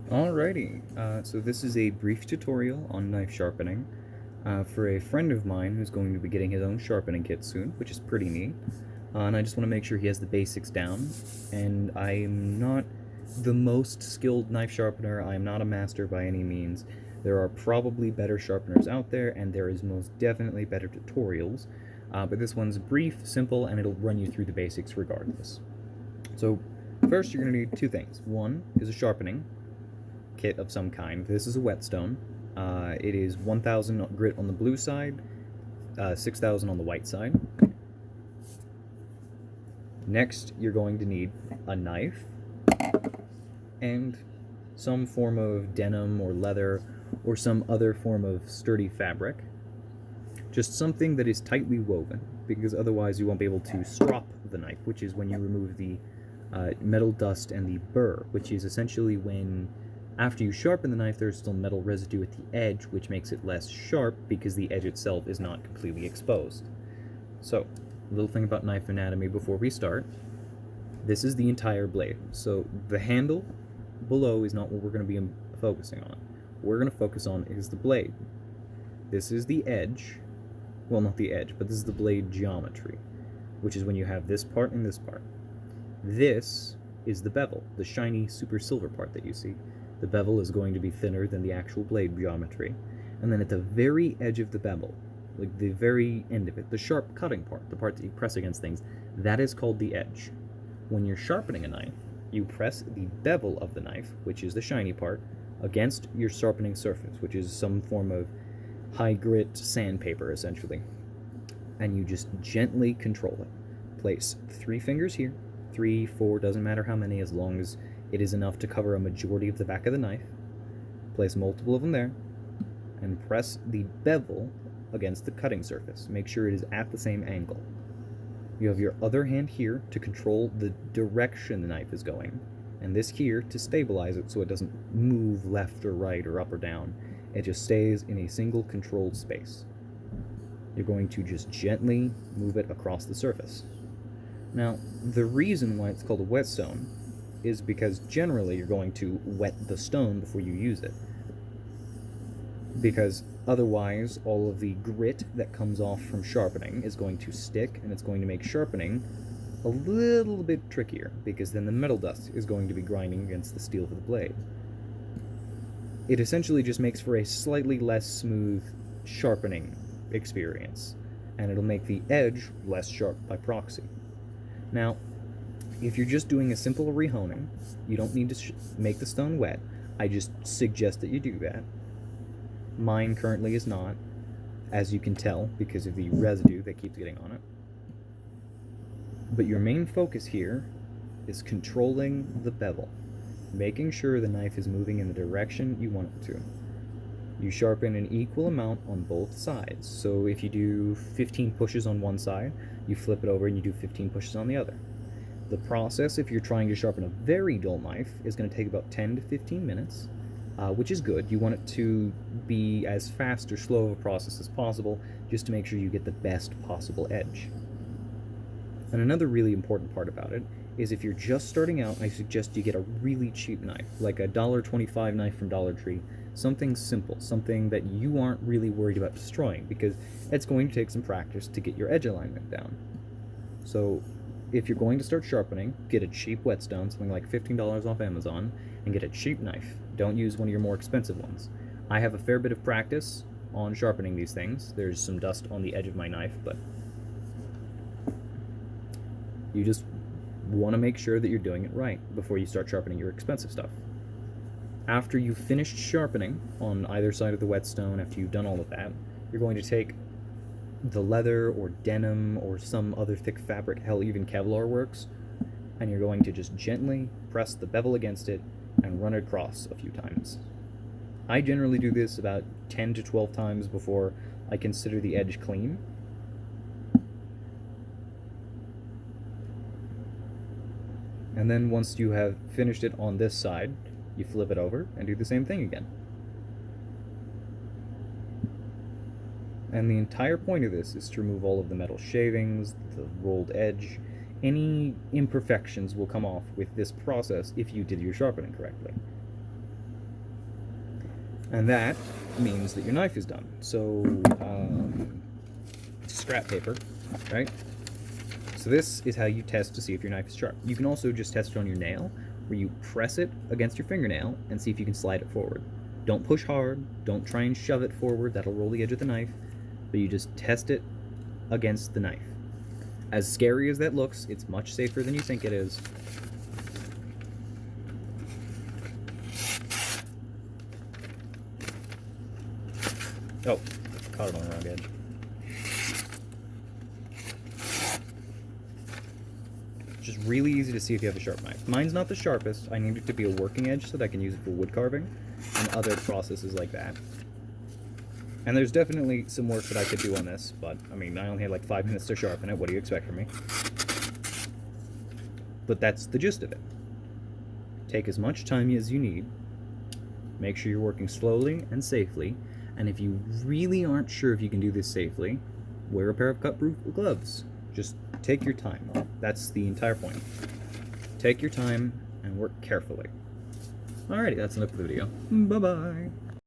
Alrighty, so this is a brief tutorial on knife sharpening for a friend of mine who's going to be getting his own sharpening kit soon, which is pretty neat. And I just want to make sure he has the basics down. And I'm not the most skilled knife sharpener. I'm not a master by any means. There are probably better sharpeners out there, and there is most definitely better tutorials. But this one's brief, simple, and it'll run you through the basics regardless. So first you're going to need two things. One is a sharpening kit of some kind. This is a whetstone. It is 1000 grit on the blue side, 6000 on the white side. Next, you're going to need a knife and some form of denim or leather or some other form of sturdy fabric. Just something that is tightly woven, because otherwise you won't be able to strop the knife, which is when you remove the metal dust and the burr, which is essentially when after you sharpen the knife, there's still metal residue at the edge, which makes it less sharp because the edge itself is not completely exposed. So, a little thing about knife anatomy before we start. This is the entire blade. So the handle below is not what we're going to be focusing on. What we're going to focus on is the blade. This is the edge. Well, not the edge, but this is the blade geometry, which is when you have this part and this part. This is the bevel, the shiny super silver part that you see. The bevel is going to be thinner than the actual blade geometry. And then at the very edge of the bevel, like the very end of it, the sharp cutting part, the part that you press against things, that is called the edge. When you're sharpening a knife, you press the bevel of the knife, which is the shiny part, against your sharpening surface, which is some form of high grit sandpaper, essentially. And you just gently control it. Place 3 fingers here, 3, 4, doesn't matter how many, as long as it is enough to cover a majority of the back of the knife. Place multiple of them there, and press the bevel against the cutting surface. Make sure it is at the same angle. You have your other hand here to control the direction the knife is going, and this here to stabilize it so it doesn't move left or right or up or down. It just stays in a single controlled space. You're going to just gently move it across the surface. Now, the reason why it's called a whetstone is because generally you're going to wet the stone before you use it. Because otherwise, all of the grit that comes off from sharpening is going to stick, and it's going to make sharpening a little bit trickier, because then the metal dust is going to be grinding against the steel of the blade. It essentially just makes for a slightly less smooth sharpening experience, and it'll make the edge less sharp by proxy. Now, if you're just doing a simple rehoning, you don't need to make the stone wet. I just suggest that you do that. Mine currently is not, as you can tell, because of the residue that keeps getting on it. But your main focus here is controlling the bevel, making sure the knife is moving in the direction you want it to. You sharpen an equal amount on both sides, so if you do 15 pushes on one side, you flip it over and you do 15 pushes on the other. The process, if you're trying to sharpen a very dull knife, is going to take about 10 to 15 minutes, which is good. You want it to be as fast or slow of a process as possible, just to make sure you get the best possible edge. And another really important part about it is if you're just starting out, I suggest you get a really cheap knife, like a $1.25 knife from Dollar Tree, something simple, something that you aren't really worried about destroying, because it's going to take some practice to get your edge alignment down. So if you're going to start sharpening, get a cheap whetstone, something like $15 off Amazon, and get a cheap knife. Don't use one of your more expensive ones. I have a fair bit of practice on sharpening these things. There's some dust on the edge of my knife, but you just want to make sure that you're doing it right before you start sharpening your expensive stuff. After you've finished sharpening on either side of the whetstone, after you've done all of that, you're going to take the leather or denim or some other thick fabric, hell, even Kevlar works, and you're going to just gently press the bevel against it and run it across a few times. I generally do this about 10 to 12 times before I consider the edge clean. And then once you have finished it on this side, you flip it over and do the same thing again. And the entire point of this is to remove all of the metal shavings, the rolled edge. Any imperfections will come off with this process if you did your sharpening correctly. And that means that your knife is done. So, scrap paper, right? So this is how you test to see if your knife is sharp. You can also just test it on your nail, where you press it against your fingernail and see if you can slide it forward. Don't push hard, don't try and shove it forward, that'll roll the edge of the knife, but you just test it against the knife. As scary as that looks, it's much safer than you think it is. Oh, caught it on the wrong edge. Just really easy to see if you have a sharp knife. Mine's not the sharpest. I need it to be a working edge so that I can use it for wood carving and other processes like that. And there's definitely some work that I could do on this, but I mean, I only had like 5 minutes to sharpen it. What do you expect from me? But that's the gist of it. Take as much time as you need. Make sure you're working slowly and safely. And if you really aren't sure if you can do this safely, wear a pair of cut-proof gloves. Just take your time. That's the entire point. Take your time and work carefully. Alrighty, that's enough for the video. Bye-bye.